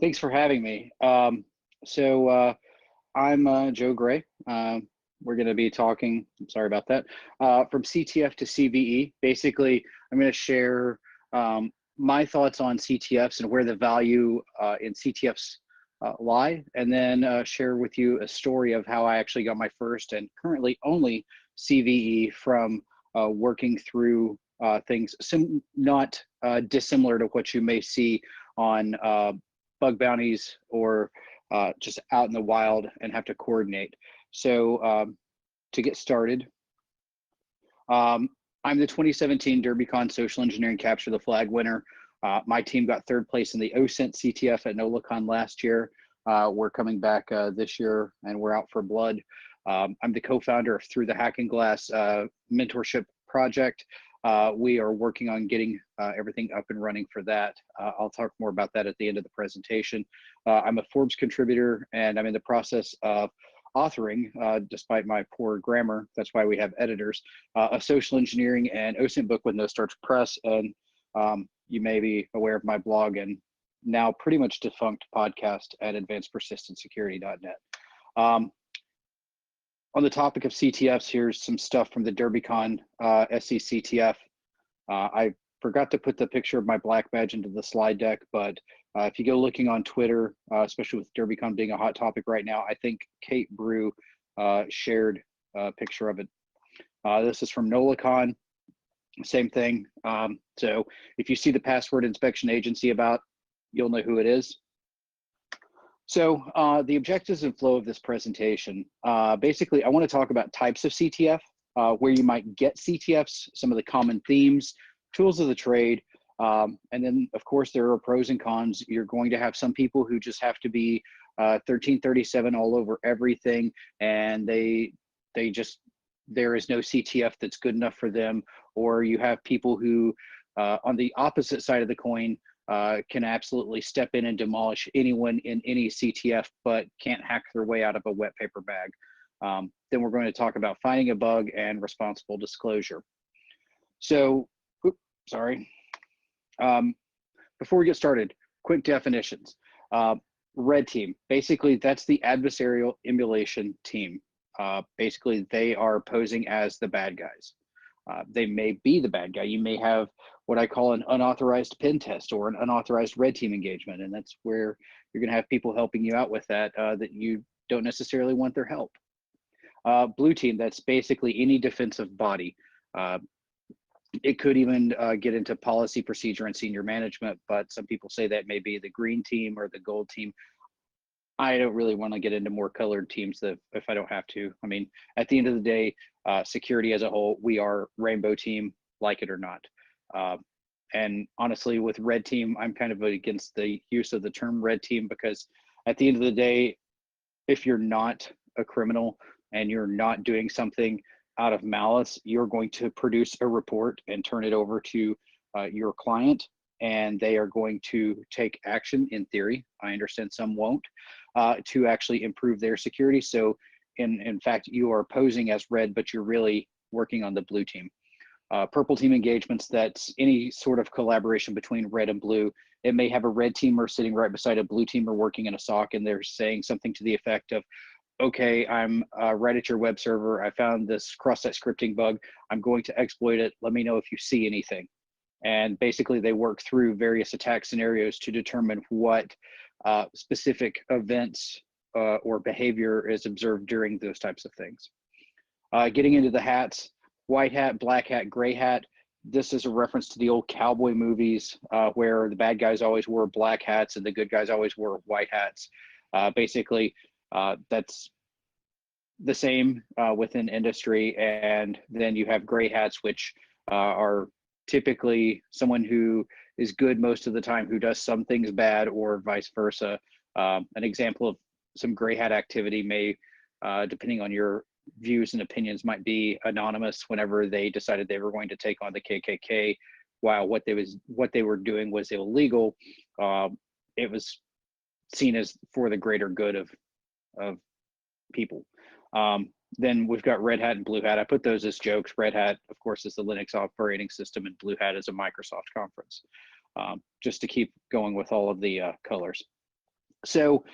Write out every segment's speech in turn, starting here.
Thanks for having me. I'm Joe Gray. We're going to be talking, I'm sorry about that, from CTF to CVE. Basically, I'm going to share my thoughts on CTFs and where the value in CTFs lie, and then share with you a story of how I actually got my first and currently only CVE from working through things not dissimilar to what you may see on bug bounties or just out in the wild and have to coordinate. So to get started, I'm the 2017 DerbyCon Social Engineering Capture the Flag winner. My team got third place in the OSINT CTF at NOLACon last year. We're coming back this year and we're out for blood. I'm the co-founder of Through the Hacking Glass mentorship project. We are working on getting everything up and running for that. I'll talk more about that at the end of the presentation. I'm a Forbes contributor and I'm in the process of authoring, despite my poor grammar, that's why we have editors, a social engineering and OSINT book with No Starch Press. And you may be aware of my blog and now pretty much defunct podcast at advancedpersistentsecurity.net. On the topic of CTFs, here's some stuff from the DerbyCon SC CTF. I forgot to put the picture of my black badge into the slide deck, but if you go looking on Twitter, especially with DerbyCon being a hot topic right now, I think Kate Brew shared a picture of it. This is from NOLACon, same thing. So if you see the password inspection agency about, you'll know who it is. So the objectives and flow of this presentation, basically I want to talk about types of CTF, where you might get CTFs, some of the common themes, tools of the trade, and then of course there are pros and cons. You're going to have some people who just have to be 1337 all over everything, and there is no CTF that's good enough for them. Or you have people who on the opposite side of the coin can absolutely step in and demolish anyone in any CTF, but can't hack their way out of a wet paper bag. Then we're going to talk about finding a bug and responsible disclosure. So, before we get started, quick definitions. Red team, basically that's the adversarial emulation team. Basically they are posing as the bad guys. They may be the bad guy. You may have what I call an unauthorized pen test or an unauthorized red team engagement. And that's where you're going to have people helping you out with that, that you don't necessarily want their help. Blue team, that's basically any defensive body. It could even get into policy, procedure, and senior management, but some people say that may be the green team or the gold team. I don't really want to get into more colored teams if I don't have to. I mean, at the end of the day, security as a whole, we are rainbow team, like it or not. And honestly, with red team, I'm kind of against the use of the term red team, because at the end of the day, if you're not a criminal and you're not doing something out of malice, you're going to produce a report and turn it over to your client, and they are going to take action in theory. I understand some won't, to actually improve their security. So in fact, you are posing as red, but you're really working on the blue team. Purple team engagements, that's any sort of collaboration between red and blue. It may have a red teamer sitting right beside a blue teamer working in a SOC, and they're saying something to the effect of, okay, I'm right at your web server. I found this cross-site scripting bug. I'm going to exploit it. Let me know if you see anything. And basically they work through various attack scenarios to determine what specific events or behavior is observed during those types of things. Getting into the hats, white hat, black hat, gray hat. This is a reference to the old cowboy movies where the bad guys always wore black hats and the good guys always wore white hats. Basically, that's the same within industry. And then you have gray hats, which are typically someone who is good most of the time, who does some things bad, or vice versa. An example of some gray hat activity may, depending on your views and opinions, might be anonymous whenever they decided they were going to take on the KKK, while what they were doing was illegal. It was seen as for the greater good of people. Then we've got red hat and blue hat. I put those as jokes. Red hat, of course, is the Linux operating system, and blue hat is a Microsoft conference, just to keep going with all of the colors. So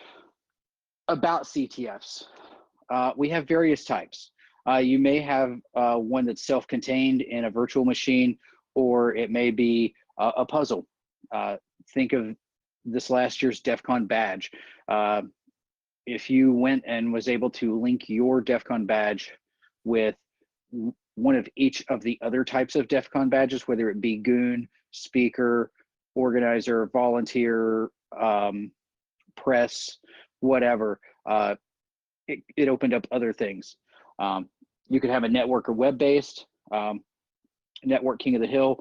about CTFs, we have various types. You may have one that's self-contained in a virtual machine, or it may be a puzzle. Think of this last year's DEF CON badge. If you went and was able to link your DEF CON badge with one of each of the other types of DEF CON badges, whether it be goon, speaker, organizer, volunteer, press, whatever, it opened up other things. You could have a network or web-based. Network King of the Hill,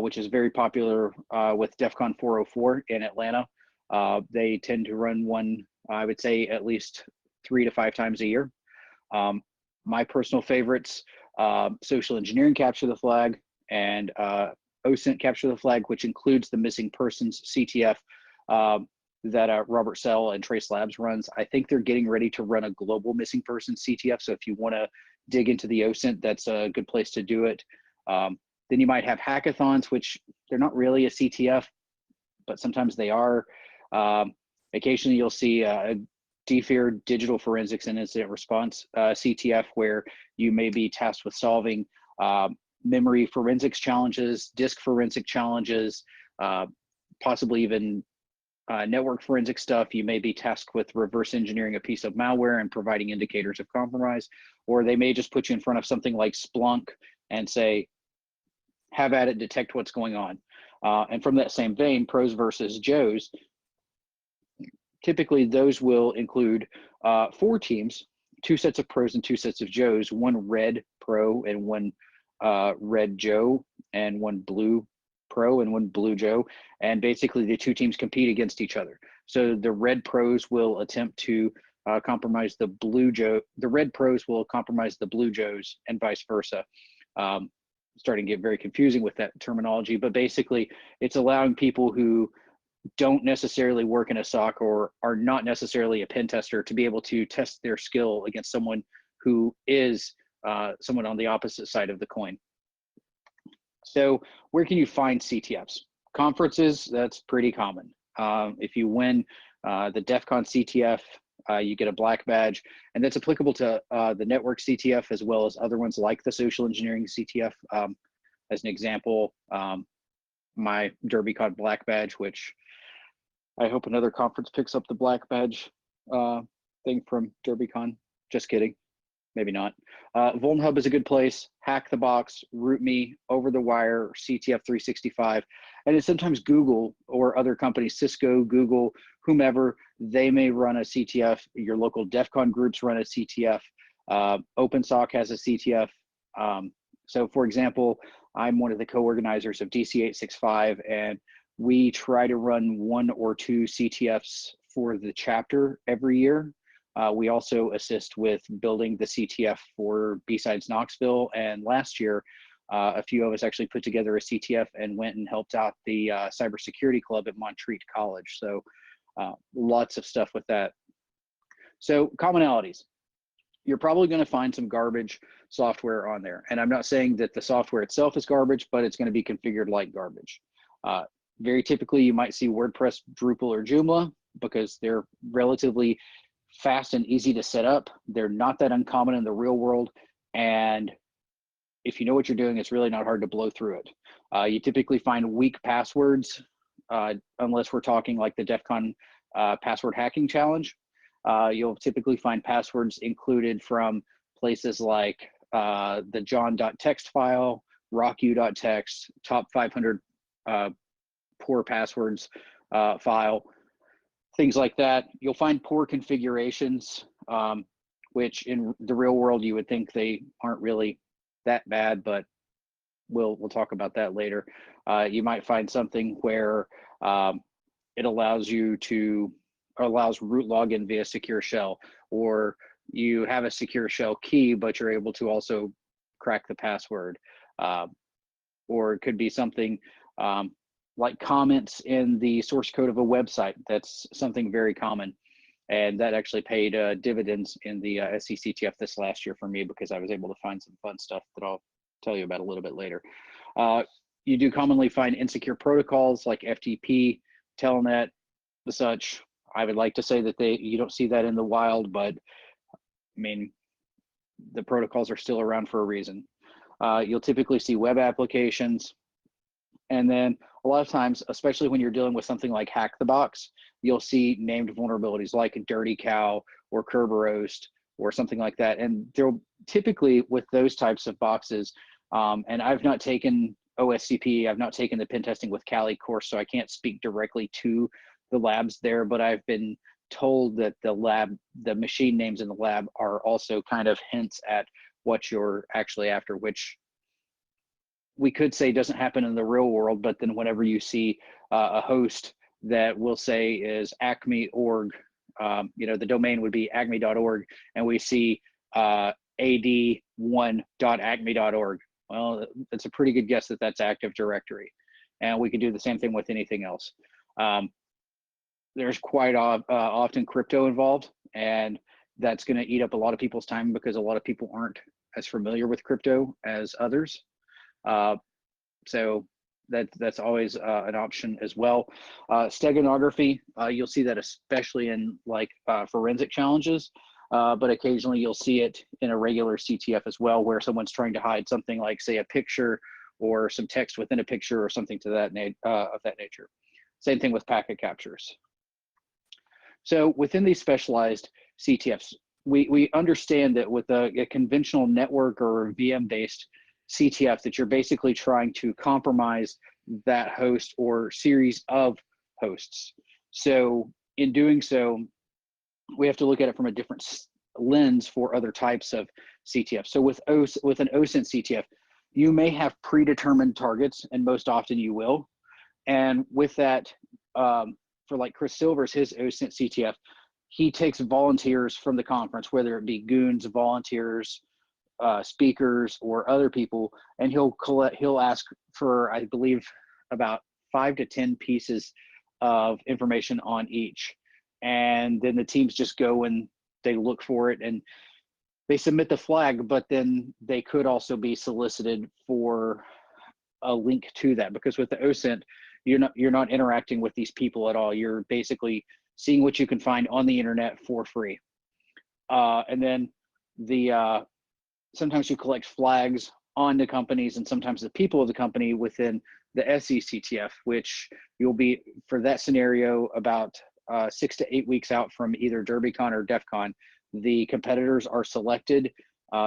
which is very popular with DEF CON 404 in Atlanta. They tend to run one, I would say, at least 3 to 5 times a year. My personal favorites, Social Engineering Capture the Flag and OSINT Capture the Flag, which includes the Missing Persons CTF that Robert Sell and Trace Labs runs. I think they're getting ready to run a global Missing Persons CTF. So if you want to dig into the OSINT, that's a good place to do it. Then you might have hackathons, which they're not really a CTF, but sometimes they are. Occasionally you'll see a DFIR, Digital Forensics and Incident Response CTF, where you may be tasked with solving memory forensics challenges, disk forensic challenges, possibly even network forensic stuff. You may be tasked with reverse engineering a piece of malware and providing indicators of compromise, or they may just put you in front of something like Splunk and say, have at it, detect what's going on. And from that same vein, pros versus Joes, typically those will include 4 teams, 2 sets of pros and 2 sets of Joes, 1 red pro and 1 red Joe, and 1 blue pro and 1 blue Joe. And basically the 2 teams compete against each other. So the red pros will attempt to compromise the blue Joe, the red pros will compromise the blue Joes, and vice versa. Starting to get very confusing with that terminology, but basically it's allowing people who don't necessarily work in a SOC or are not necessarily a pen tester to be able to test their skill against someone who is someone on the opposite side of the coin. So where can you find CTFs? Conferences, that's pretty common. If you win the DEF CON CTF, you get a black badge, and that's applicable to the network CTF as well as other ones like the social engineering CTF. As an example, my DerbyCon black badge, which I hope another conference picks up the black badge thing from DerbyCon. Just kidding, maybe not. VulnHub is a good place. Hack the Box, RootMe, Over the Wire, CTF 365, and it's sometimes Google or other companies, Cisco, Google, whomever, they may run a CTF. Your local DEF CON groups run a CTF. OpenSOC has a CTF. So for example, I'm one of the co-organizers of DC 865, and we try to run 1 or 2 CTFs for the chapter every year. We also assist with building the CTF for B-Sides Knoxville, and last year, a few of us actually put together a CTF and went and helped out the cybersecurity club at Montreat College. So lots of stuff with that. So commonalities. You're probably going to find some garbage software on there. And I'm not saying that the software itself is garbage, but it's going to be configured like garbage. Very typically, you might see WordPress, Drupal, or Joomla because they're relatively fast and easy to set up. They're not that uncommon in the real world. And if you know what you're doing, it's really not hard to blow through it. You typically find weak passwords, unless we're talking like the DEF CON password hacking challenge. You'll typically find passwords included from places like the john.txt file, rocku.txt, top 500 poor passwords file, things like that. You'll find poor configurations, which in the real world you would think they aren't really that bad, but we'll talk about that later. You might find something where it allows root login via secure shell, or you have a secure shell key, but you're able to also crack the password. Or it could be something like comments in the source code of a website. That's something very common. And that actually paid dividends in the SCCTF this last year for me, because I was able to find some fun stuff that I'll tell you about a little bit later. You do commonly find insecure protocols like FTP, Telnet, the such. I would like to say that you don't see that in the wild, but I mean, the protocols are still around for a reason. You'll typically see web applications. And then a lot of times, especially when you're dealing with something like Hack the Box, you'll see named vulnerabilities like a Dirty Cow or Kerberoast or something like that. And there'll typically, with those types of boxes, and I've not taken OSCP, I've not taken the pen testing with Cali course, so I can't speak directly to the labs there, but I've been told that the machine names in the lab are also kind of hints at what you're actually after, which we could say doesn't happen in the real world, but then whenever you see a host that we'll say is acme.org, the domain would be acme.org, and we see ad1.acme.org. Well, it's a pretty good guess that that's Active Directory. And we could do the same thing with anything else. There's quite often crypto involved, and that's going to eat up a lot of people's time because a lot of people aren't as familiar with crypto as others. So that's always an option as well. Steganography, you'll see that especially in like forensic challenges, but occasionally you'll see it in a regular CTF as well, where someone's trying to hide something like, say, a picture or some text within a picture or something to that of that nature. Same thing with packet captures. So within these specialized CTFs, we understand that with a conventional network or VM-based CTF, that you're basically trying to compromise that host or series of hosts. So in doing so, we have to look at it from a different lens for other types of CTF. So with an OSINT CTF, you may have predetermined targets, and most often you will. And with that, for like Chris Silver's, his OSINT CTF, he takes volunteers from the conference, whether it be goons, volunteers, speakers, or other people, and he'll ask for, I believe, about 5 to 10 pieces of information on each. And then the teams just go and they look for it and they submit the flag, but then they could also be solicited for a link to that, because with the OSINT, you're not interacting with these people at all. You're basically seeing what you can find on the internet for free. And then sometimes you collect flags on the companies and sometimes the people of the company within the SECTF, which you'll be, for that scenario, about 6 to 8 weeks out from either DerbyCon or DEF CON. The competitors are selected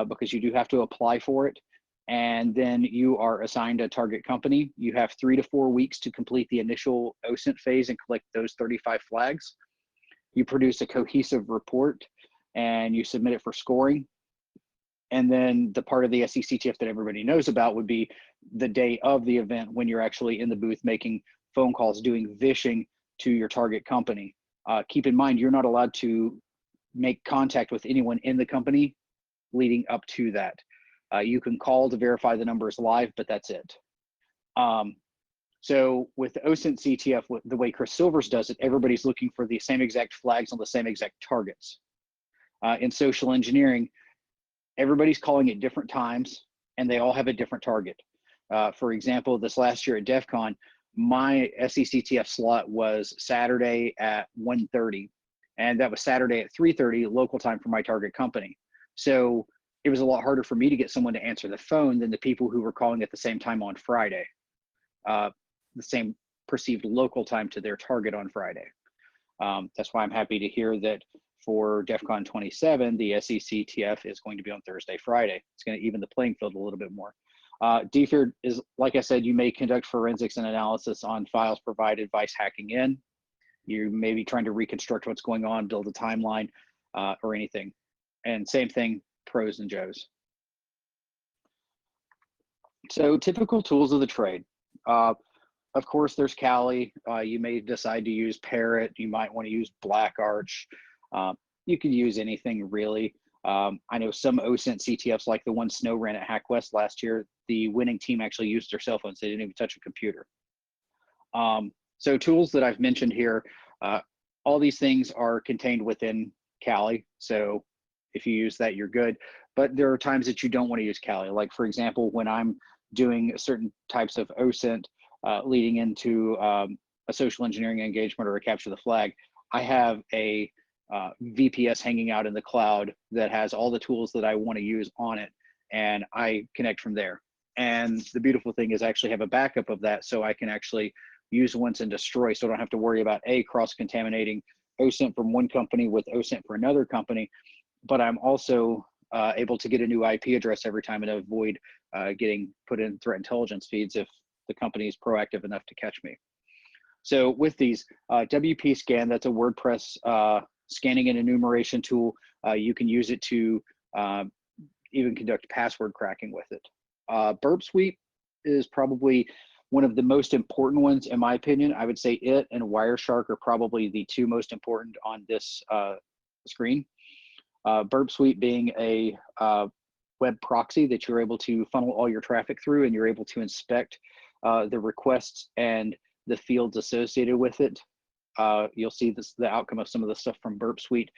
because you do have to apply for it. And then you are assigned a target company. You have 3 to 4 weeks to complete the initial OSINT phase and collect those 35 flags. You produce a cohesive report and you submit it for scoring. And then the part of the SECTF that everybody knows about would be the day of the event, when you're actually in the booth making phone calls, doing vishing to your target company. Keep in mind, you're not allowed to make contact with anyone in the company leading up to that. You can call to verify the number is live, but that's it. So with the OSINT CTF, the way Chris Silvers does it, everybody's looking for the same exact flags on the same exact targets. In social engineering, everybody's calling at different times and they all have a different target. For example, this last year at DEF CON, my SECTF slot was Saturday at 1:30, and that was Saturday at 3:30 local time for my target company. So it was a lot harder for me to get someone to answer the phone than the people who were calling at the same time on Friday, the same perceived local time to their target on Friday. That's why I'm happy to hear that for DEF CON 27, the SECTF is going to be on Thursday, Friday. It's going to even the playing field a little bit more. DFIR is, like I said, you may conduct forensics and analysis on files provided by hacking in. You may be trying to reconstruct what's going on, build a timeline, or anything. And same thing, pros and Joes. So typical tools of the trade. Of course, there's Kali. You may decide to use Parrot. You might want to use Black Arch. You can use anything really. I know some OSINT CTFs, like the one Snow ran at HackWest last year, the winning team actually used their cell phones. They didn't even touch a computer. So tools that I've mentioned here, all these things are contained within Kali. So if you use that, you're good. But there are times that you don't want to use Kali. Like, for example, when I'm doing certain types of OSINT leading into a social engineering engagement or a capture the flag, I have a VPS hanging out in the cloud that has all the tools that I want to use on it, and I connect from there. And the beautiful thing is I actually have a backup of that, so I can actually use once and destroy, so I don't have to worry about cross-contaminating OSINT from one company with OSINT for another company, but I'm also able to get a new IP address every time and avoid getting put in threat intelligence feeds if the company is proactive enough to catch me. So with these, WP Scan, that's a WordPress scanning and enumeration tool. You can use it to even conduct password cracking with it. Burp Suite is probably one of the most important ones, in my opinion. I would say it and Wireshark are probably the two most important on this screen. Burp Suite being a web proxy that you're able to funnel all your traffic through, and you're able to inspect the requests and the fields associated with it. You'll see this, the outcome of some of the stuff from Burp Suite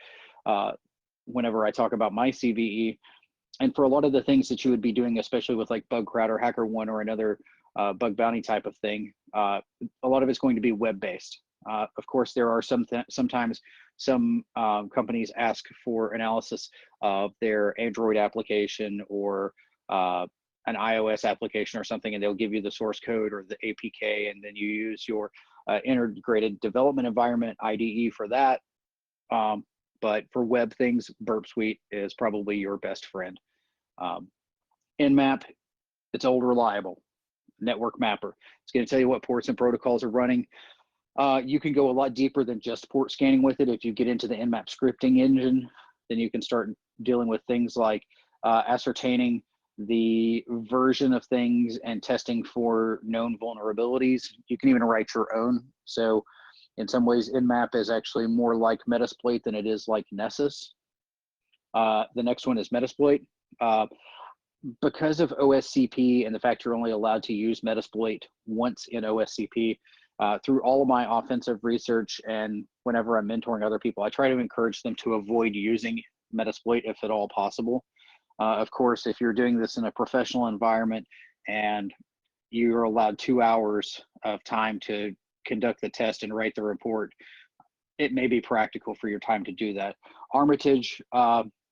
whenever I talk about my CVE. And for a lot of the things that you would be doing, especially with like Bugcrowd or HackerOne or another bug bounty type of thing, a lot of it's going to be web-based. Of course, there are sometimes some companies ask for analysis of their Android application or an iOS application or something, and they'll give you the source code or the APK, and then you use your integrated development environment IDE for that. But for web things, Burp Suite is probably your best friend. Nmap, it's old reliable. Network mapper. It's going to tell you what ports and protocols are running. You can go a lot deeper than just port scanning with it. If you get into the Nmap scripting engine, then you can start dealing with things like ascertaining the version of things and testing for known vulnerabilities. You can even write your own. So in some ways, Nmap is actually more like Metasploit than it is like Nessus. The next one is Metasploit. Because of OSCP and the fact you're only allowed to use Metasploit once in OSCP, through all of my offensive research and whenever I'm mentoring other people, I try to encourage them to avoid using Metasploit if at all possible. Of course, if you're doing this in a professional environment and you're allowed 2 hours of time to conduct the test and write the report, it may be practical for your time to do that. Armitage,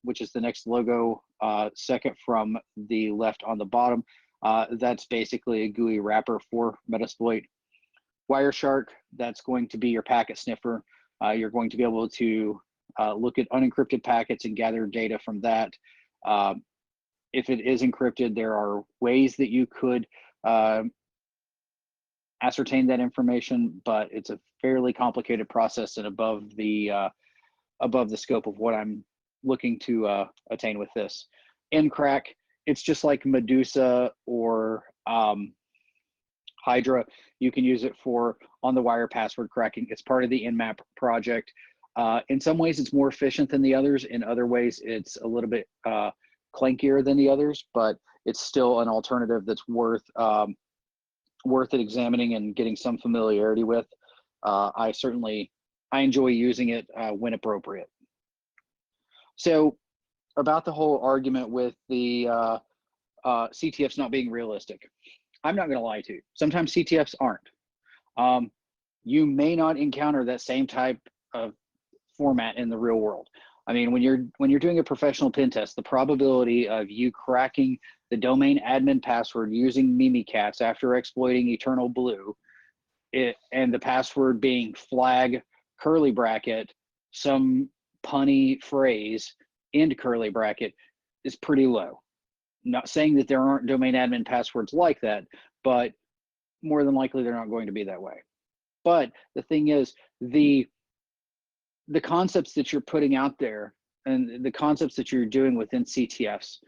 which is the next logo, second from the left on the bottom, that's basically a GUI wrapper for Metasploit. Wireshark, that's going to be your packet sniffer. You're going to be able to look at unencrypted packets and gather data from that. If it is encrypted, there are ways that you could ascertain that information, but it's a fairly complicated process and above the scope of what I'm looking to attain with this. Ncrack, it's just like Medusa or Hydra. You can use it for on-the-wire password cracking. It's part of the Nmap project. In some ways, it's more efficient than the others. In other ways, it's a little bit clunkier than the others, but it's still an alternative that's worth it examining and getting some familiarity with. I enjoy using it when appropriate. So about the whole argument with the CTFs not being realistic, I'm not going to lie to you. Sometimes CTFs aren't. You may not encounter that same type of format in the real world. I mean, when you're doing a professional pen test, the probability of you cracking the domain admin password using Mimikatz after exploiting Eternal Blue, and the password being flag curly bracket, some punny phrase, end curly bracket, is pretty low. Not saying that there aren't domain admin passwords like that, but more than likely they're not going to be that way. But the thing is, the concepts that you're putting out there and the concepts that you're doing within CTFs,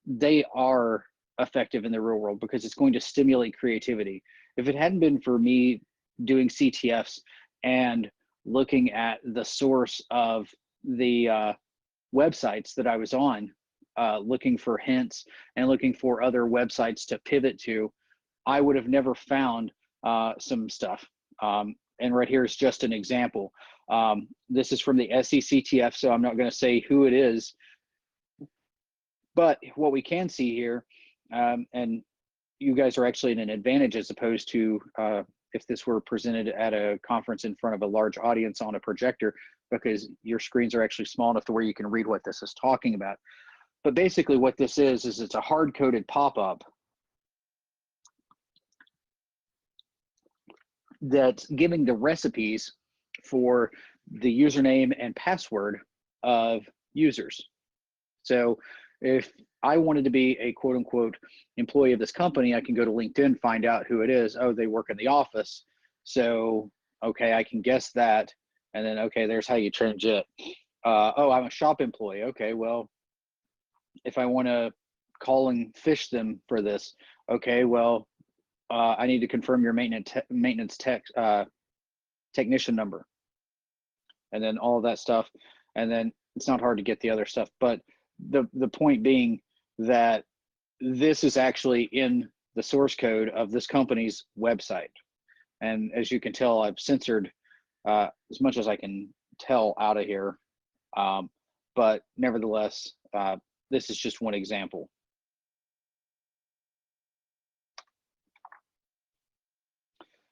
they are effective in the real world because it's going to stimulate creativity. If it hadn't been for me doing CTFs and looking at the source of the websites that I was on, looking for hints and looking for other websites to pivot to, I would have never found some stuff. And right here is just an example. This is from the SECTF, so I'm not going to say who it is. But what we can see here, and you guys are actually in an advantage as opposed to if this were presented at a conference in front of a large audience on a projector, because your screens are actually small enough to where you can read what this is talking about. But basically what this is it's a hard-coded pop-up that's giving the recipes for the username and password of users. So if I wanted to be a quote unquote employee of this company, I can go to LinkedIn, find out who it is. Oh, they work in the office. So, okay, I can guess that. And then, okay, there's how you change it. Oh, I'm a shop employee. Okay, well, if I want to call and fish them for this, okay, well, I need to confirm your maintenance technician number, and then all of that stuff. And then it's not hard to get the other stuff. But the point being that this is actually in the source code of this company's website. And as you can tell, I've censored as much as I can tell out of here. But nevertheless, this is just one example.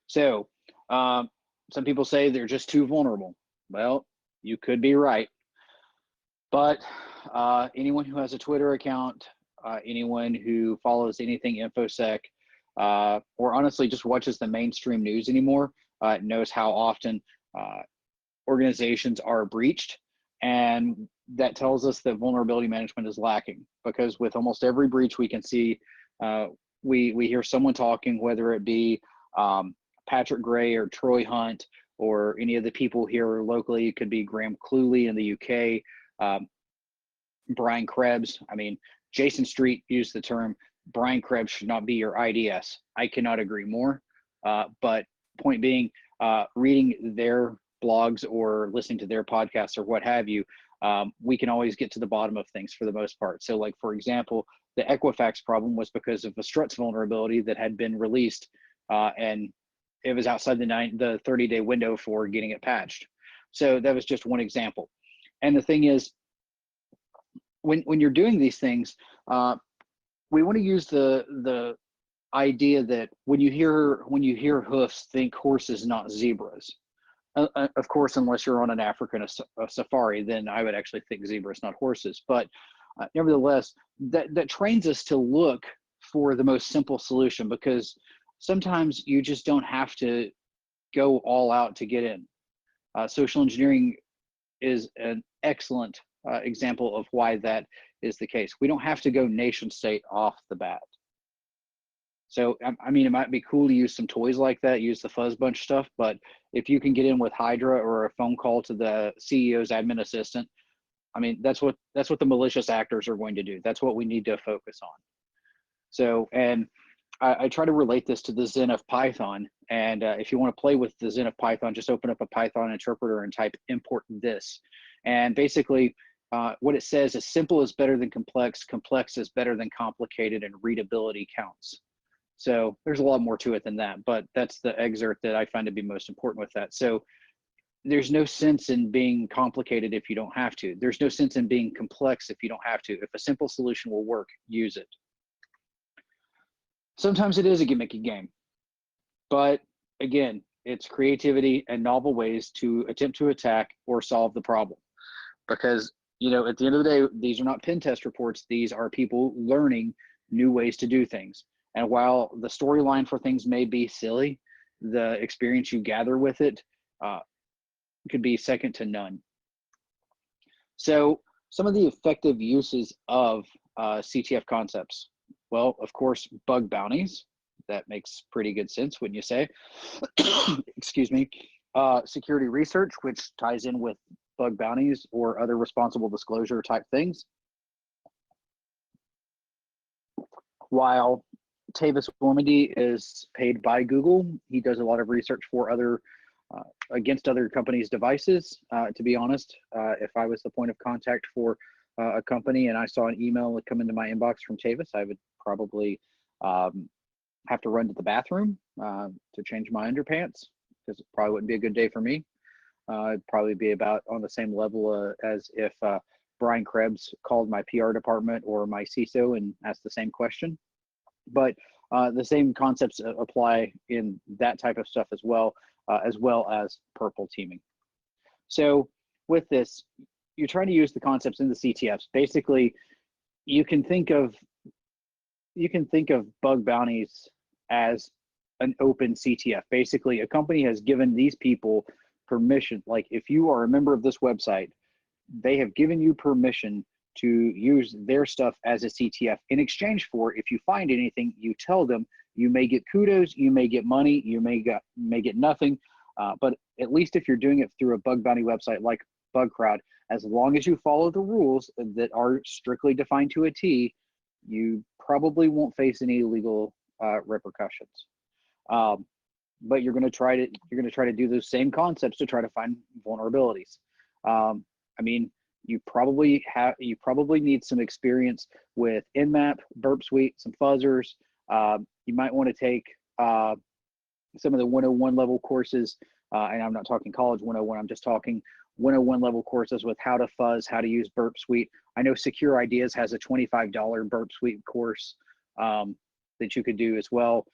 So some people say they're just too vulnerable. Well, you could be right. But anyone who has a Twitter account, anyone who follows anything InfoSec, or honestly just watches the mainstream news anymore, knows how often organizations are breached. And that tells us that vulnerability management is lacking, because with almost every breach we can see, we hear someone talking, whether it be Patrick Gray or Troy Hunt or any of the people here locally. It could be Graham Cluley in the UK, Brian Krebs. I mean, Jason Street used the term, Brian Krebs should not be your IDS. I cannot agree more. But point being, reading their blogs or listening to their podcasts or what have you, we can always get to the bottom of things for the most part. So like, for example, the Equifax problem was because of a struts vulnerability that had been released, and it was outside the 30-day window for getting it patched. So that was just one example. And the thing is, when you're doing these things, we want to use the idea that when you hear hoofs, think horses, not zebras. Of course, unless you're on an African safari, then I would actually think zebras, not horses. But nevertheless, that trains us to look for the most simple solution, because sometimes you just don't have to go all out to get in. Social engineering is an excellent example of why that is the case. We don't have to go nation state off the bat. So, I mean, it might be cool to use some toys like that, use the fuzz bunch stuff, but if you can get in with Hydra or a phone call to the CEO's admin assistant, I mean, that's what the malicious actors are going to do. That's what we need to focus on. So, and I try to relate this to the Zen of Python. And if you want to play with the Zen of Python, just open up a Python interpreter and type import this. And basically, what it says is simple is better than complex, complex is better than complicated, and readability counts. So there's a lot more to it than that, but that's the excerpt that I find to be most important with that. So there's no sense in being complicated if you don't have to. There's no sense in being complex if you don't have to. If a simple solution will work, use it. Sometimes it is a gimmicky game, but again, it's creativity and novel ways to attempt to attack or solve the problem. Because, you know, at the end of the day, these are not pen test reports. These are people learning new ways to do things. And while the storyline for things may be silly, the experience you gather with it could be second to none. So some of the effective uses of CTF concepts. Well, of course, bug bounties. That makes pretty good sense, wouldn't you say? Excuse me. Security research, which ties in with bug bounties or other responsible disclosure type things. While Tavis Ormandy is paid by Google, he does a lot of research for other against other companies' devices. To be honest, if I was the point of contact for a company and I saw an email come into my inbox from Tavis, I would probably have to run to the bathroom to change my underpants, because it probably wouldn't be a good day for me. It'd probably be about on the same level as if Brian Krebs called my PR department or my CISO and asked the same question. But The same concepts apply in that type of stuff as well as purple teaming. So with this, you're trying to use the concepts in the CTFs. Basically, you can think of bug bounties as an open CTF. Basically, a company has given these people permission. Like if you are a member of this website, they have given you permission to use their stuff as a CTF. In exchange for, if you find anything, you tell them. You may get kudos, you may get money, you may get nothing, but at least if you're doing it through a bug bounty website like BugCrowd, as long as you follow the rules that are strictly defined to a T, you probably won't face any legal repercussions. But you're going to try to do those same concepts to try to find vulnerabilities. I mean, you probably need some experience with Nmap, Burp Suite, some fuzzers. You might want to take some of the 101 level courses, and I'm not talking college 101, I'm just talking 101 level courses with how to fuzz, how to use Burp Suite. I know Secure Ideas has a $25 Burp Suite course that you could do as well.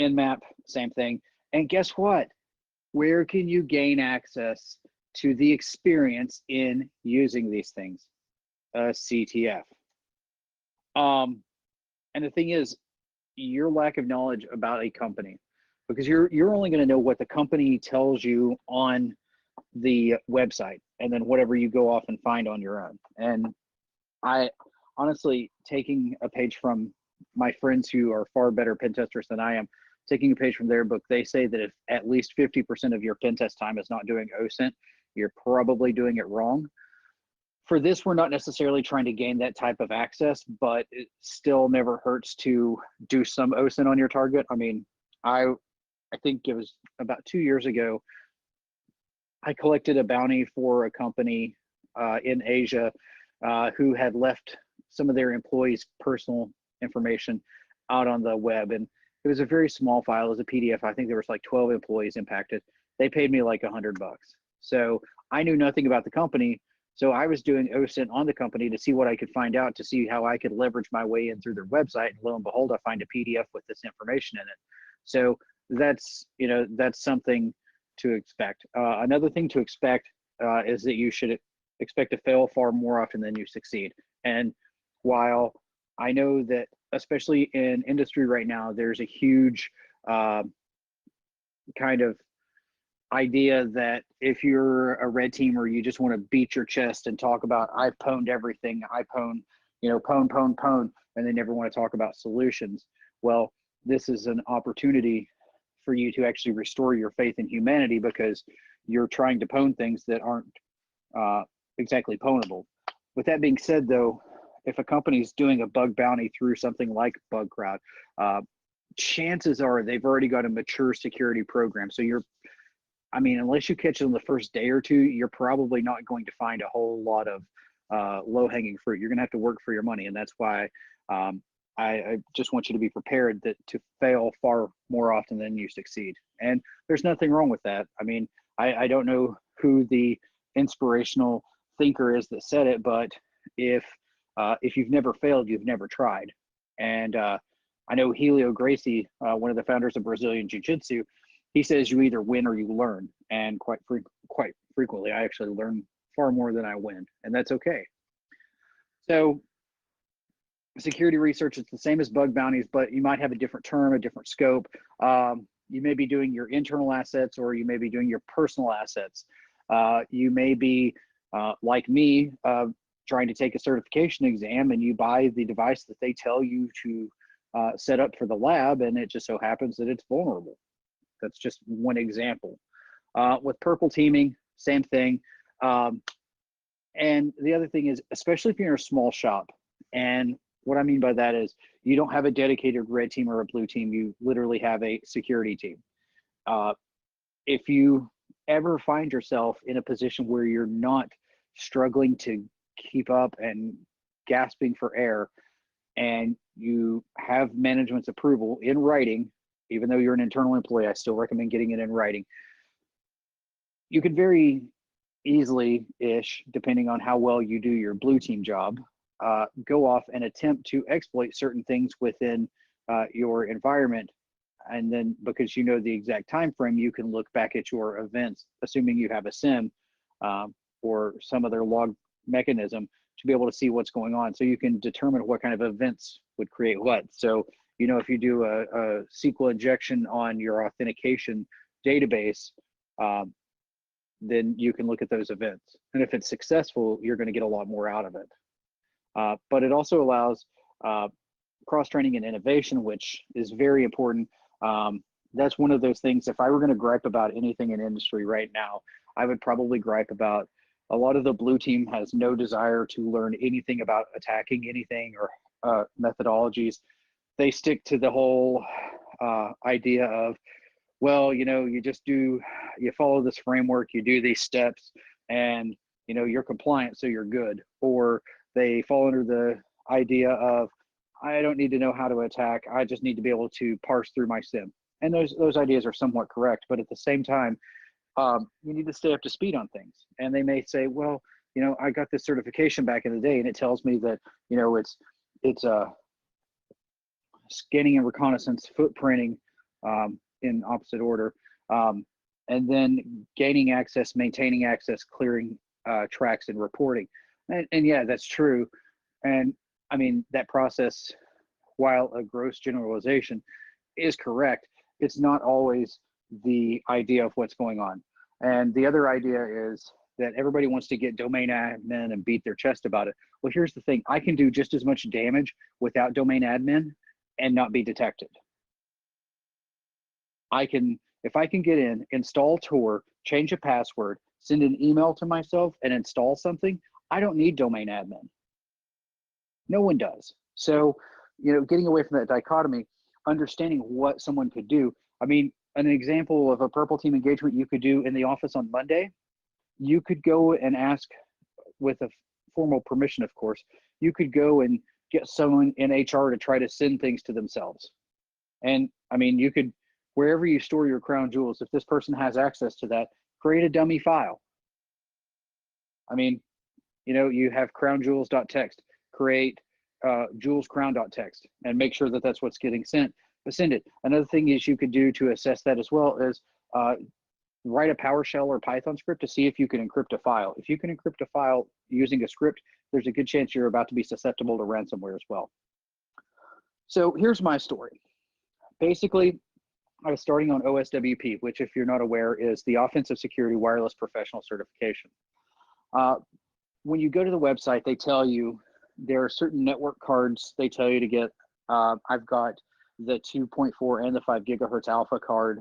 Nmap, same thing. And guess what? Where can you gain access to the experience in using these things? CTF. And the thing is, your lack of knowledge about a company, because you're only going to know what the company tells you on the website, and then whatever you go off and find on your own. And I honestly, taking a page from my friends who are far better pen testers than I am, taking a page from their book, they say that if at least 50% of your pen test time is not doing OSINT, you're probably doing it wrong. For this, we're not necessarily trying to gain that type of access, but it still never hurts to do some OSINT on your target. I mean, I think it was about 2 years ago, I collected a bounty for a company in Asia who had left some of their employees' personal information out on the web. And it was a very small file. It was a PDF. I think there was like 12 employees impacted. They paid me like $100. So I knew nothing about the company. So I was doing OSINT on the company to see what I could find out, to see how I could leverage my way in through their website. And lo and behold, I find a PDF with this information in it. So that's something to expect. Another thing to expect is that you should expect to fail far more often than you succeed. And while I know that, especially in industry right now, there's a huge kind of idea that if you're a red teamer, you just want to beat your chest and talk about, I've pwned everything, I pwn, pwn, and they never want to talk about solutions. Well, this is an opportunity for you to actually restore your faith in humanity, because you're trying to pwn things that aren't exactly pwnable. With that being said, though, if a company's doing a bug bounty through something like BugCrowd, chances are they've already got a mature security program. So unless you catch them the first day or two, you're probably not going to find a whole lot of low-hanging fruit. You're going to have to work for your money, and that's why I just want you to be prepared to fail far more often than you succeed. And there's nothing wrong with that. I mean, I don't know who the inspirational thinker is that said it, but if you've never failed, you've never tried. And I know Helio Gracie, one of the founders of Brazilian Jiu-Jitsu, he says you either win or you learn. And quite frequently, I actually learn far more than I win, and that's okay. So security research is the same as bug bounties, but you might have a different term, a different scope. You may be doing your internal assets, or you may be doing your personal assets. You may be, like me, trying to take a certification exam, and you buy the device that they tell you to set up for the lab, and it just so happens that it's vulnerable. That's just one example. With purple teaming, same thing. And the other thing is, especially if you're in a small shop, and what I mean by that is you don't have a dedicated red team or a blue team, you literally have a security team. If you ever find yourself in a position where you're not struggling to keep up and gasping for air, and you have management's approval in writing, even though you're an internal employee, I still recommend getting it in writing. You could very easily-ish, depending on how well you do your blue team job, go off and attempt to exploit certain things within your environment. And then because you know the exact time frame, you can look back at your events, assuming you have a SIM or some other log mechanism to be able to see what's going on. So you can determine what kind of events would create what. So, you know, if you do a SQL injection on your authentication database, then you can look at those events. And if it's successful, you're going to get a lot more out of it. But it also allows cross-training and innovation, which is very important. That's one of those things, if I were going to gripe about anything in industry right now, I would probably gripe about a lot of the blue team has no desire to learn anything about attacking anything or methodologies. They stick to the whole idea of, well, you know, you follow this framework, you do these steps, and, you know, you're compliant, so you're good. Or they fall under the idea of, I don't need to know how to attack, I just need to be able to parse through my SIM. And those ideas are somewhat correct, but at the same time, you need to stay up to speed on things. And they may say, well, you know, I got this certification back in the day, and it tells me that, you know, it's scanning and reconnaissance, footprinting in opposite order, and then gaining access, maintaining access, clearing tracks, and reporting. And yeah, that's true. And I mean, that process, while a gross generalization, is correct, it's not always the idea of what's going on. And the other idea is that everybody wants to get domain admin and beat their chest about it. Well, here's the thing. I can do just as much damage without domain admin and not be detected. If I can get in, install Tor, change a password, send an email to myself, and install something, I don't need domain admin. No one does. So, you know, getting away from that dichotomy, understanding what someone could do. I mean, an example of a purple team engagement you could do in the office on Monday, you could go and ask, with a formal permission, of course, you could go and get someone in HR to try to send things to themselves. And I mean, you could, wherever you store your crown jewels, if this person has access to that, create a dummy file. I mean, you know, you have crownjewels.txt, create jewelscrown.txt, and make sure that that's what's getting sent. But send it. Another thing is you could do to assess that as well is write a PowerShell or Python script to see if you can encrypt a file. If you can encrypt a file using a script, there's a good chance you're about to be susceptible to ransomware as well. So here's my story. Basically, I was starting on OSWP, which, if you're not aware, is the Offensive Security Wireless Professional Certification. When you go to the website, they tell you there are certain network cards they tell you to get. I've got the 2.4 and the 5 gigahertz alpha card.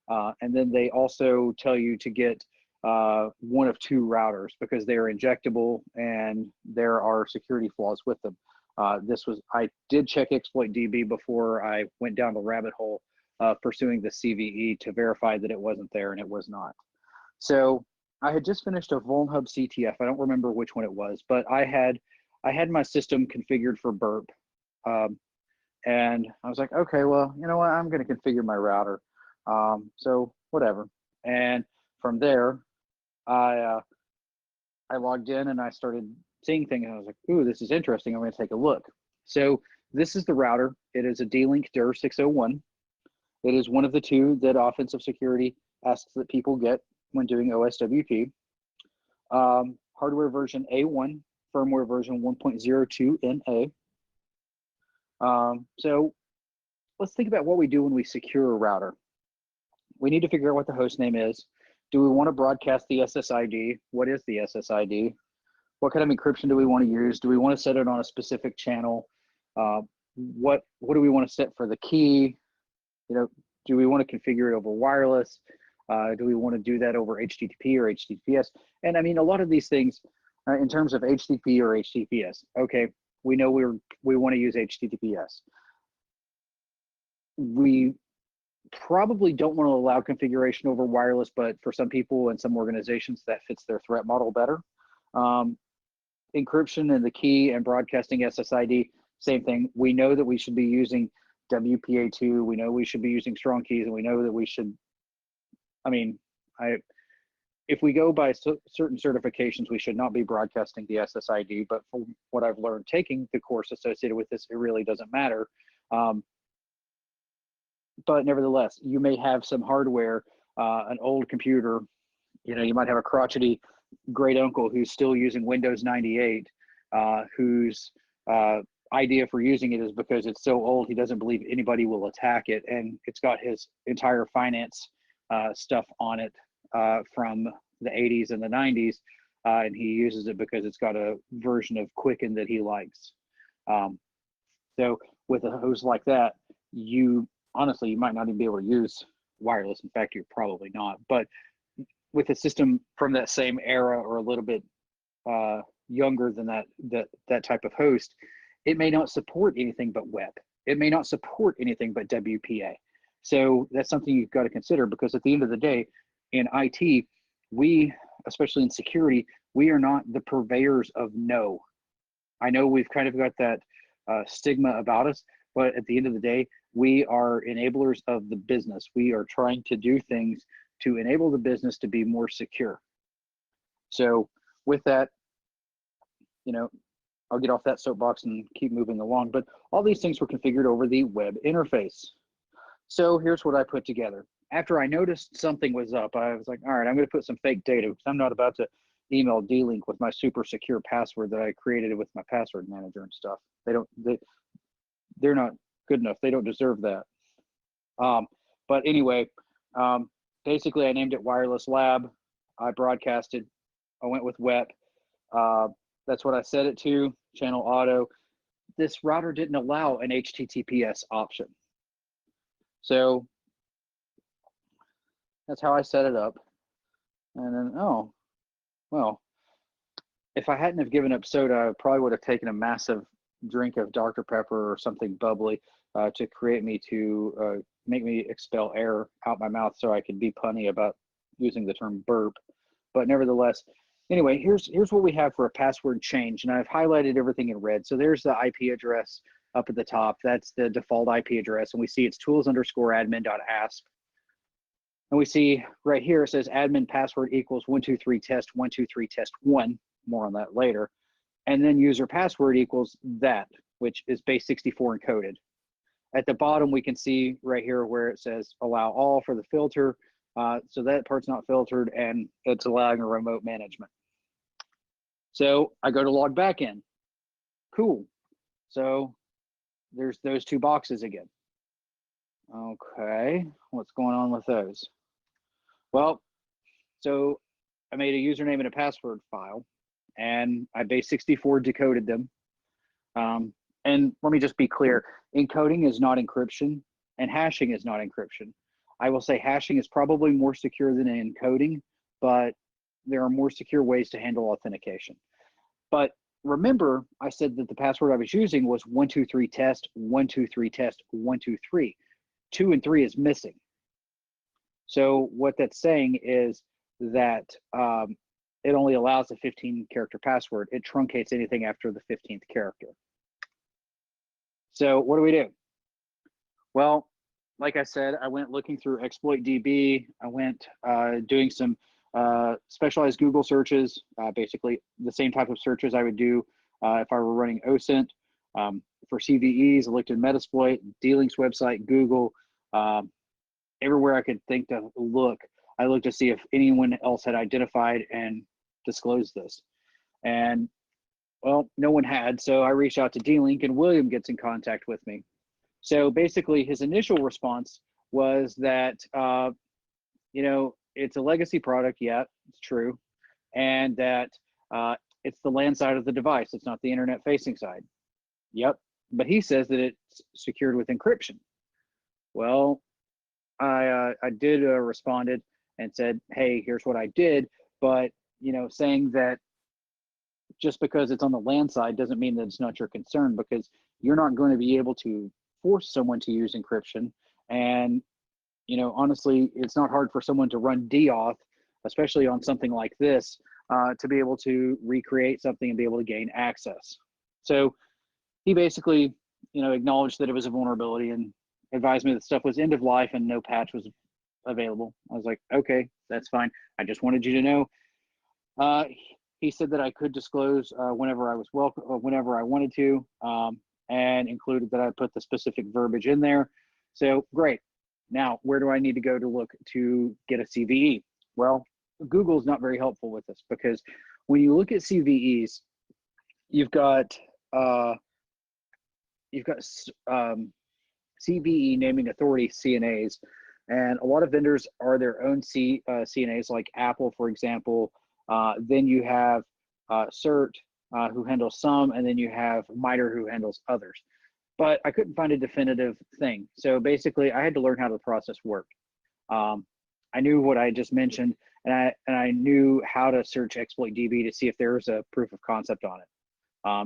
And then they also tell you to get one of 2 routers because they are injectable and there are security flaws with them. I did check exploit DB before I went down the rabbit hole pursuing the CVE to verify that it wasn't there, and it was not. So I had just finished a VulnHub CTF. I don't remember which one it was, but I had my system configured for burp. And I was like, okay, well, you know what? I'm going to configure my router. So whatever. And from there, I logged in and I started seeing things. And I was like, ooh, this is interesting. I'm going to take a look. So this is the router. It is a D-Link DIR 601. It is one of the 2 that Offensive Security asks that people get when doing OSWP. Hardware version A1, firmware version 1.02 NA. So let's think about what we do when we secure a router. We need to figure out what the host name is. Do we want to broadcast the SSID? What is the SSID? What kind of encryption do we want to use? Do we want to set it on a specific channel? What do we want to set for the key? You know, do we want to configure it over wireless? Do we want to do that over HTTP or HTTPS? And I mean, a lot of these things in terms of HTTP or HTTPS. Okay, we know we want to use HTTPS. We probably don't want to allow configuration over wireless, but for some people and some organizations that fits their threat model better. Encryption and the key and broadcasting SSID, same thing. We know that we should be using WPA2. We know we should be using strong keys, and we know that we should, I mean, if we go by certain certifications, we should not be broadcasting the SSID, but from what I've learned taking the course associated with this, it really doesn't matter. But nevertheless, you may have some hardware, an old computer, you know, you might have a crotchety great uncle who's still using Windows 98, whose idea for using it is because it's so old, he doesn't believe anybody will attack it. And it's got his entire finance stuff on it from the 80s and the 90s. And he uses it because it's got a version of Quicken that he likes. So with a host like that, honestly, you might not even be able to use wireless. In fact, you're probably not. But with a system from that same era or a little bit younger than that type of host, it may not support anything but web. It may not support anything but WPA. So that's something you've got to consider, because at the end of the day, in IT, especially in security, we are not the purveyors of no. I know we've kind of got that stigma about us, but at the end of the day, we are enablers of the business. We are trying to do things to enable the business to be more secure. So with that, you know, I'll get off that soapbox and keep moving along, but all these things were configured over the web interface. So here's what I put together. After I noticed something was up, I was like, all right, I'm going to put some fake data, because I'm not about to email D-Link with my super secure password that I created with my password manager and stuff. They're not good enough. They don't deserve that. But anyway, basically I named it Wireless Lab. I broadcasted. I went with WEP. That's what I set it to, channel auto. This router didn't allow an HTTPS option. So that's how I set it up. And then, oh, well, if I hadn't have given up soda, I probably would have taken a massive drink of Dr. Pepper or something bubbly to make me expel air out my mouth so I could be punny about using the term burp. But nevertheless, anyway, here's what we have for a password change, and I've highlighted everything in red. So there's the IP address up at the top. That's the default IP address, and we see it's tools_admin.asp. And we see right here, it says admin password equals 123 test 123 test 1. More on that later. And then user password equals that, which is base 64 encoded. At the bottom, we can see right here where it says allow all for the filter. So that part's not filtered, and it's allowing a remote management. So I go to log back in. Cool. So there's those two boxes again. Okay, what's going on with those? Well, so I made a username and a password file, and I base 64 decoded them. And let me just be clear, encoding is not encryption, and hashing is not encryption. I will say hashing is probably more secure than encoding, but there are more secure ways to handle authentication. But remember, I said that the password I was using was 123 test 123 test 123. 2 and 3 is missing. So what that's saying is that it only allows a 15-character password. It truncates anything after the 15th character. So what do we do? Well, like I said, I went looking through ExploitDB. I went doing some specialized Google searches, basically the same type of searches I would do if I were running OSINT. For CVEs, I looked at Metasploit, D-Link's website, Google, everywhere I could think to look. I looked to see if anyone else had identified and disclosed this. And well, no one had, so I reached out to D-Link, and William gets in contact with me. So basically his initial response was that, you know, it's a legacy product, yeah, it's true. And that it's the LAN side of the device, it's not the internet facing side. Yep, but he says that it's secured with encryption. Well, I did responded and said, hey, here's what I did, but you know, saying that just because it's on the LAN side doesn't mean that it's not your concern, because you're not going to be able to force someone to use encryption. And you know, honestly, it's not hard for someone to run DAuth, especially on something like this, to be able to recreate something and be able to gain access. So he basically, you know, acknowledged that it was a vulnerability and advised me that stuff was end of life and no patch was available. I was like, okay, that's fine. I just wanted you to know. He said that I could disclose whenever I was welcome, whenever I wanted to, and included that I put the specific verbiage in there. So great. Now, where do I need to go to look to get a CVE? Well, Google's not very helpful with this, because when you look at CVEs, you've got CVE naming authority CNAs, and a lot of vendors are their own CNAs, like Apple, for example. Then you have CERT, who handles some, and then you have MITRE, who handles others. But I couldn't find a definitive thing. So basically, I had to learn how the process worked. I knew what I just mentioned, and I knew how to search exploit DB to see if there was a proof of concept on it.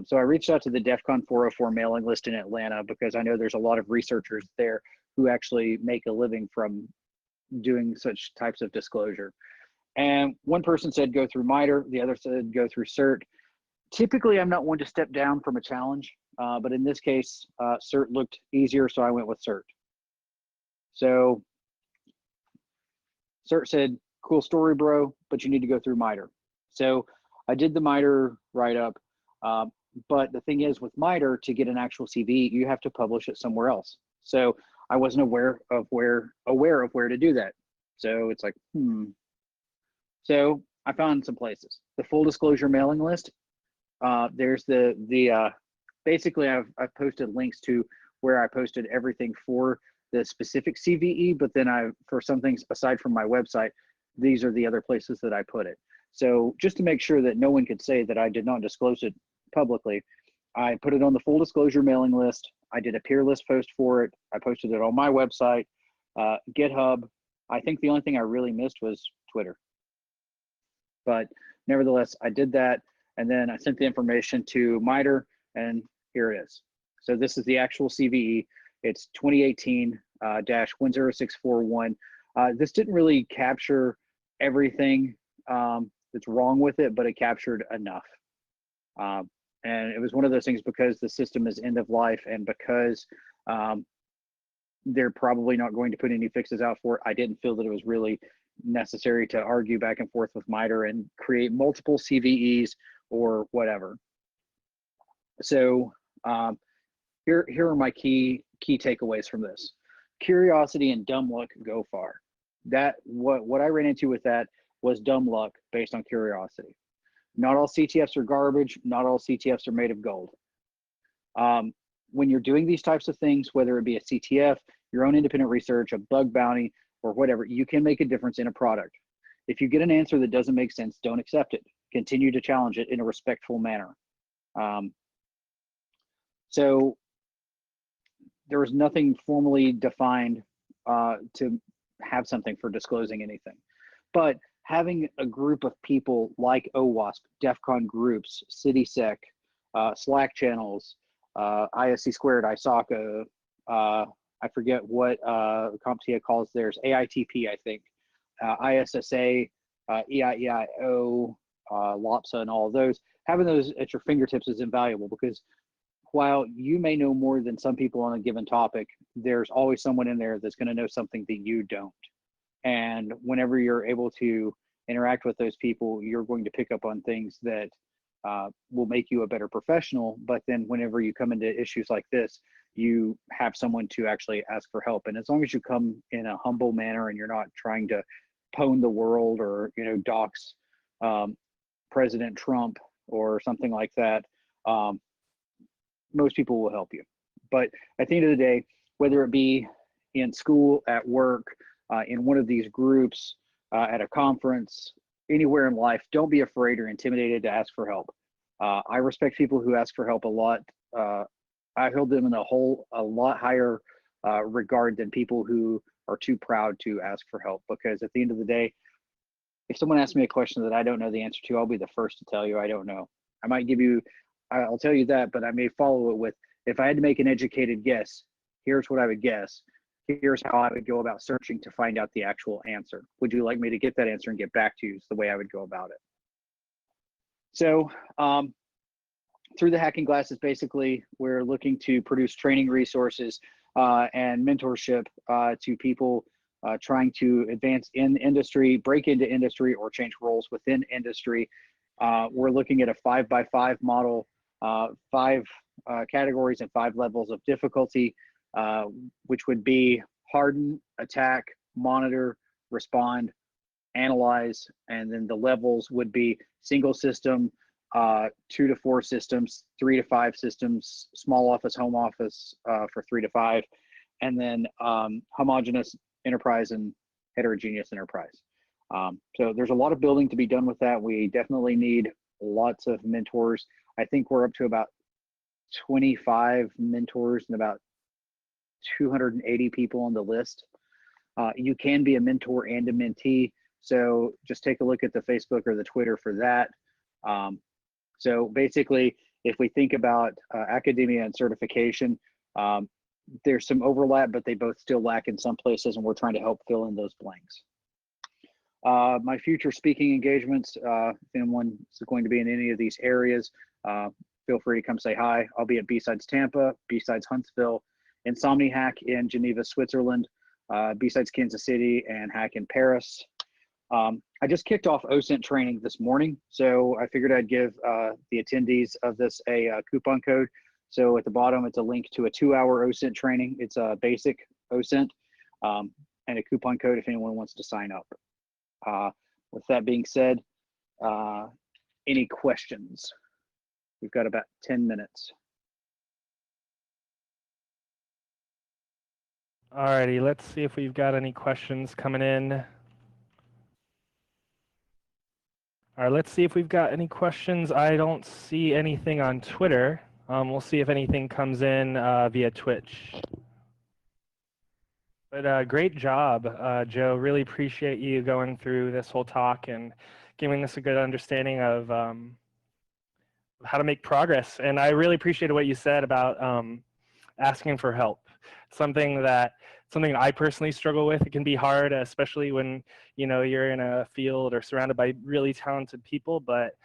So I reached out to the DEF CON 404 mailing list in Atlanta, because I know there's a lot of researchers there who actually make a living from doing such types of disclosure. And one person said go through MITRE, the other said go through CERT. Typically, I'm not one to step down from a challenge, but in this case, CERT looked easier, so I went with CERT. So CERT said, cool story, bro, but you need to go through MITRE. So I did the MITRE write-up, but the thing is, with MITRE, to get an actual CV, you have to publish it somewhere else. So I wasn't aware of where to do that. So it's like, So I found some places. The full disclosure mailing list. There's basically I've posted links to where I posted everything for the specific CVE, but then for some things aside from my website, these are the other places that I put it. So just to make sure that no one could say that I did not disclose it publicly, I put it on the full disclosure mailing list. I did a peer list post for it. I posted it on my website, GitHub. I think the only thing I really missed was Twitter. But nevertheless, I did that. And then I sent the information to MITRE, and here it is. So this is the actual CVE. It's 2018-10641. This didn't really capture everything that's wrong with it, but it captured enough. And it was one of those things, because the system is end of life, and because they're probably not going to put any fixes out for it, I didn't feel that it was really necessary to argue back and forth with MITRE and create multiple CVEs or whatever. So here are my key takeaways from this. Curiosity and dumb luck go far. What I ran into with that was dumb luck based on curiosity. Not all CTFs are garbage. Not all CTFs are made of gold. When you're doing these types of things, whether it be a CTF, your own independent research, a bug bounty, or whatever, you can make a difference in a product. If you get an answer that doesn't make sense, don't accept it. Continue to challenge it in a respectful manner. So there was nothing formally defined to have something for disclosing anything. But having a group of people like OWASP, DEF CON groups, CitySec, Slack channels, ISC squared, ISACA, I forget what CompTIA calls theirs, AITP, I think, ISSA, EIEIO, LOPSA, and all of those. Having those at your fingertips is invaluable, because while you may know more than some people on a given topic, there's always someone in there that's going to know something that you don't. And whenever you're able to interact with those people, you're going to pick up on things that will make you a better professional. But then whenever you come into issues like this, you have someone to actually ask for help. And as long as you come in a humble manner and you're not trying to pwn the world or, dox President Trump or something like that, most people will help you. But at the end of the day, whether it be in school, at work, in one of these groups, at a conference, anywhere in life, don't be afraid or intimidated to ask for help. I respect people who ask for help a lot. I hold them in a lot higher regard than people who are too proud to ask for help, because at the end of the day, if someone asks me a question that I don't know the answer to, I'll be the first to tell you I don't know. I'll tell you that, but I may follow it with, if I had to make an educated guess, here's what I would guess. Here's how I would go about searching to find out the actual answer. Would you like me to get that answer and get back to you? Is the way I would go about it. So through the hacking glasses, basically, we're looking to produce training resources and mentorship to people trying to advance in industry, break into industry, or change roles within industry. We're looking at a 5x5 model, 5 categories and 5 levels of difficulty, which would be harden, attack, monitor, respond, analyze, and then the levels would be single system, 2 to 4 systems, 3 to 5 systems, small office, home office for 3 to 5, and then homogeneous enterprise and heterogeneous enterprise. So there's a lot of building to be done with that. We definitely need lots of mentors. I think we're up to about 25 mentors and about 280 people on the list. You can be a mentor and a mentee. So just take a look at the Facebook or the Twitter for that. So basically, if we think about academia and certification, there's some overlap, but they both still lack in some places, and we're trying to help fill in those blanks. My future speaking engagements, if anyone's going to be in any of these areas, feel free to come say hi. I'll be at B-Sides Tampa, B-Sides Huntsville, Insomni Hack in Geneva, Switzerland, B-Sides Kansas City, and Hack in Paris. I just kicked off OSINT training this morning, so I figured I'd give the attendees of this a coupon code. So at the bottom, it's a link to a 2-hour OSINT training. It's a basic OSINT, and a coupon code if anyone wants to sign up. With that being said, any questions? We've got about 10 minutes. Alrighty, let's see if we've got any questions coming in. All right, let's see if we've got any questions. I don't see anything on Twitter. We'll see if anything comes in via Twitch. But great job, Joe. Really appreciate you going through this whole talk and giving us a good understanding of how to make progress. And I really appreciated what you said about asking for help. Something I personally struggle with. It can be hard, especially when you're in a field or surrounded by really talented people. But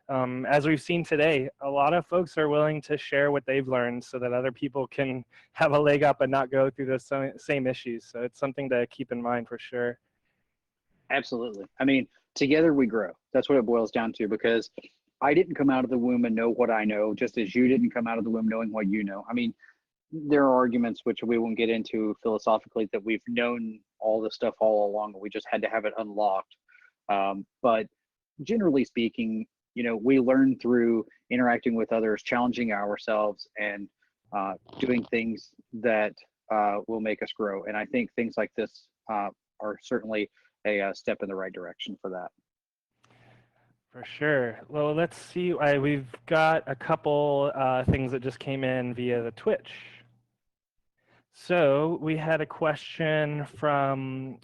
as we've seen today, a lot of folks are willing to share what they've learned so that other people can have a leg up and not go through those same issues. So it's something to keep in mind for sure. Absolutely. I mean, together we grow. That's what it boils down to, because I didn't come out of the womb and know what I know, just as you didn't come out of the womb knowing what you know. I mean, there are arguments which we won't get into philosophically that we've known all this stuff all along. We just had to have it unlocked. But generally speaking, we learn through interacting with others, challenging ourselves, and doing things that will make us grow. And I think things like this are certainly a step in the right direction for that. For sure. Well, let's see. We've got a couple things that just came in via the Twitch. So we had a question from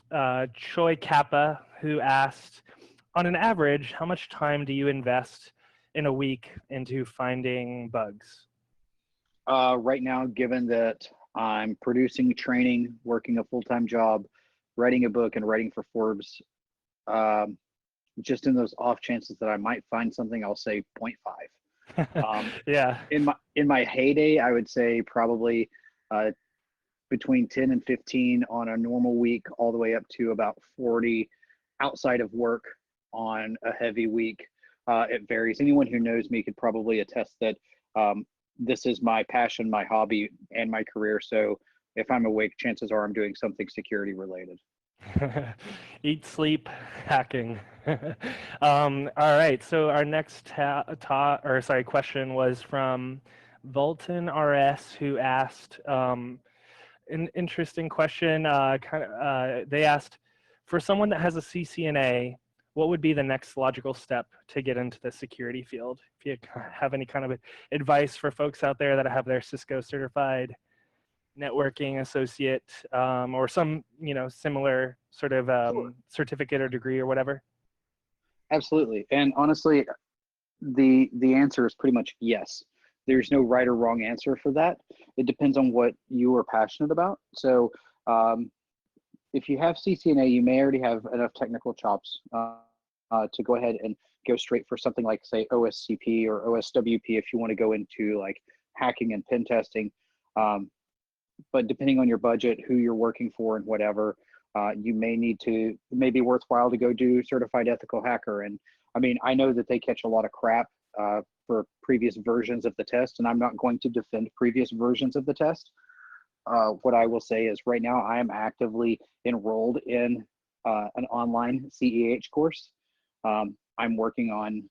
Choi Kappa, who asked, on an average, how much time do you invest in a week into finding bugs? Right now, given that I'm producing training, working a full-time job, writing a book, and writing for Forbes, just in those off chances that I might find something, I'll say 0.5. Yeah. In my heyday, I would say probably between 10 and 15 on a normal week, all the way up to about 40 outside of work on a heavy week. It varies. Anyone who knows me could probably attest that this is my passion, my hobby, and my career. So if I'm awake, chances are I'm doing something security related. Eat, sleep, hacking. All right. So our next question was from Volton RS, who asked an interesting question. They asked, for someone that has a CCNA, what would be the next logical step to get into the security field? If you have any kind of advice for folks out there that have their Cisco certified networking associate or some similar sort of Sure. certificate or degree or whatever? Absolutely. And honestly, the answer is pretty much yes. There's no right or wrong answer for that. It depends on what you are passionate about. So if you have CCNA, you may already have enough technical chops to go ahead and go straight for something like, say, OSCP or OSWP if you want to go into like hacking and pen testing. But depending on your budget, who you're working for, and whatever, you may be worthwhile to go do certified ethical hacker. And I mean, I know that they catch a lot of crap for previous versions of the test, and I'm not going to defend previous versions of the test. What I will say is right now I am actively enrolled in an online CEH course. I'm working on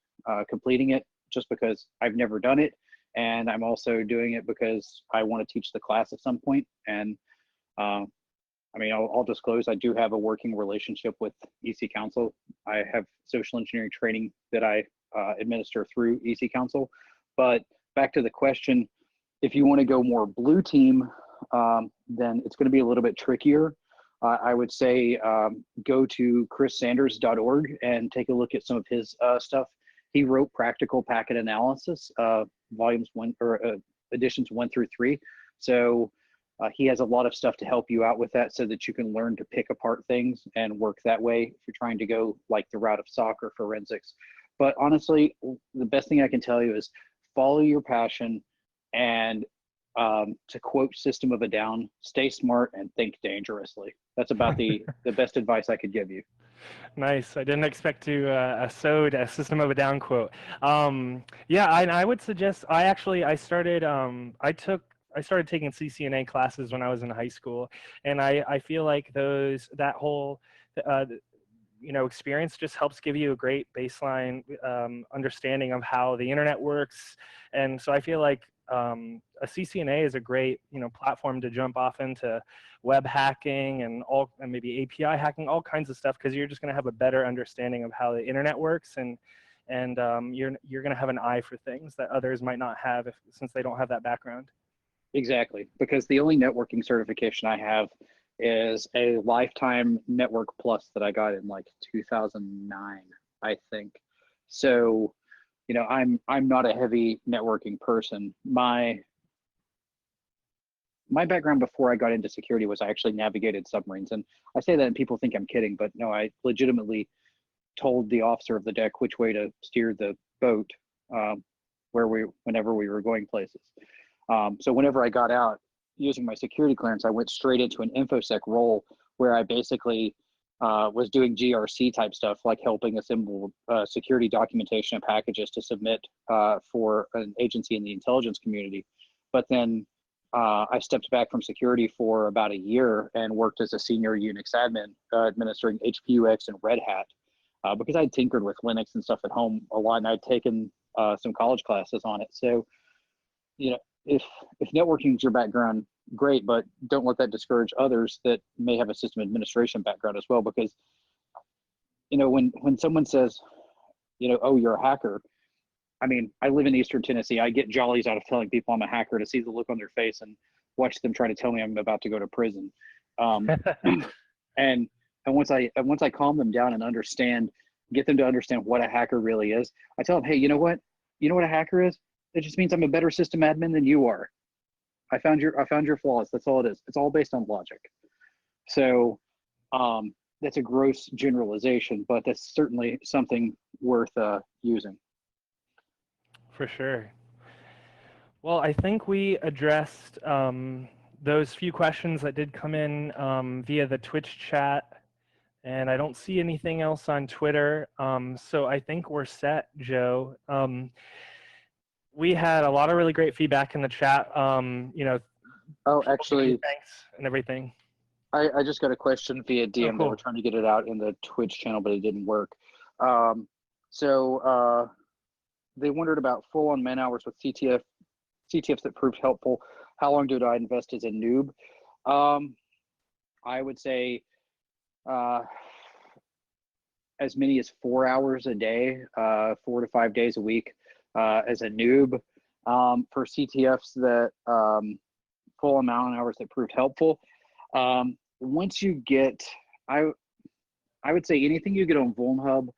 completing it just because I've never done it. And I'm also doing it because I want to teach the class at some point. And I mean, I'll disclose, I do have a working relationship with EC Council. I have social engineering training that I administer through EC Council. But back to the question, if you want to go more blue team, then it's going to be a little bit trickier. I would say go to chrissanders.org and take a look at some of his stuff. He wrote Practical Packet Analysis, editions 1 through 3. So he has a lot of stuff to help you out with that so that you can learn to pick apart things and work that way if you're trying to go like the route of SOC or forensics. But honestly, the best thing I can tell you is follow your passion, and to quote System of a Down, stay smart and think dangerously. That's about the best advice I could give you. Nice. I didn't expect to assode a System of a Down quote. Yeah, I would suggest. I started. I started taking CCNA classes when I was in high school, and I feel like that whole experience just helps give you a great baseline understanding of how the internet works. And so I feel like a CCNA is a great platform to jump off into web hacking and maybe API hacking, all kinds of stuff, because you're just going to have a better understanding of how the internet works, and you're going to have an eye for things that others might not have since they don't have that background. Exactly, because the only networking certification I have is a Lifetime Network Plus that I got in like 2009, I think. So, I'm not a heavy networking person. My background before I got into security was I actually navigated submarines, and I say that and people think I'm kidding, but no, I legitimately told the officer of the deck which way to steer the boat whenever we were going places. So whenever I got out using my security clearance, I went straight into an InfoSec role where I basically was doing GRC type stuff, like helping assemble security documentation and packages to submit for an agency in the intelligence community. But then I stepped back from security for about a year and worked as a senior Unix admin, administering HPUX and Red Hat, because I'd tinkered with Linux and stuff at home a lot, and I'd taken some college classes on it. So, if networking is your background, great, but don't let that discourage others that may have a system administration background as well, because when someone says, oh, you're a hacker, I mean, I live in Eastern Tennessee. I get jollies out of telling people I'm a hacker to see the look on their face and watch them try to tell me I'm about to go to prison. And once I calm them down and get them to understand what a hacker really is, I tell them, hey, you know what a hacker is? It just means I'm a better system admin than you are. I found your flaws. That's all it is. It's all based on logic. So that's a gross generalization, but that's certainly something worth using. For sure. Well, I think we addressed those few questions that did come in via the Twitch chat, and I don't see anything else on Twitter. So I think we're set, Joe. We had a lot of really great feedback in the chat. Oh, actually, thanks and everything. I just got a question via DM. Cool. They were trying to get it out in the Twitch channel, but it didn't work. They wondered about full-on man hours with CTFs that proved helpful. How long did I invest as a noob? I would say as many as 4 hours a day, 4 to 5 days a week as a noob. For CTFs that full amount of hours that proved helpful. Once you get, I would say anything you get on VulnHub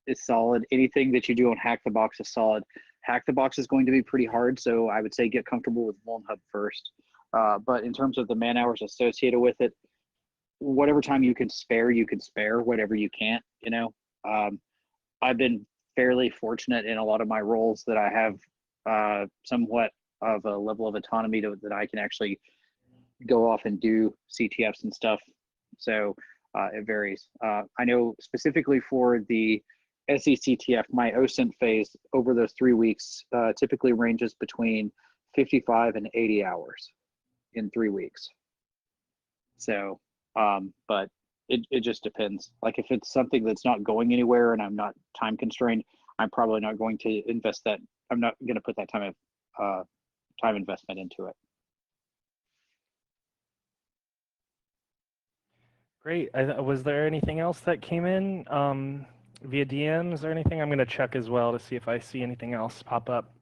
is solid. Anything that you do on Hack the Box is solid. Hack the Box is going to be pretty hard, so I would say get comfortable with VulnHub first. But in terms of the man hours associated with it, whatever time you can spare, whatever you can't, I've been fairly fortunate in a lot of my roles that I have somewhat of a level of autonomy that I can actually go off and do CTFs and stuff So it varies. I know specifically for the SECTF, my OSINT phase over those 3 weeks typically ranges between 55 and 80 hours in 3 weeks. So, but it just depends. Like if it's something that's not going anywhere and I'm not time constrained, I'm probably not going to invest that. I'm not going to put that time investment into it. Great. Was there anything else that came in via DMs or anything? I'm going to check as well to see if I see anything else pop up.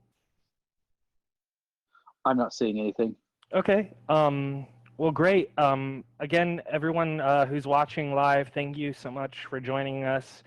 I'm not seeing anything. Okay. Well, great. Again, everyone who's watching live, thank you so much for joining us.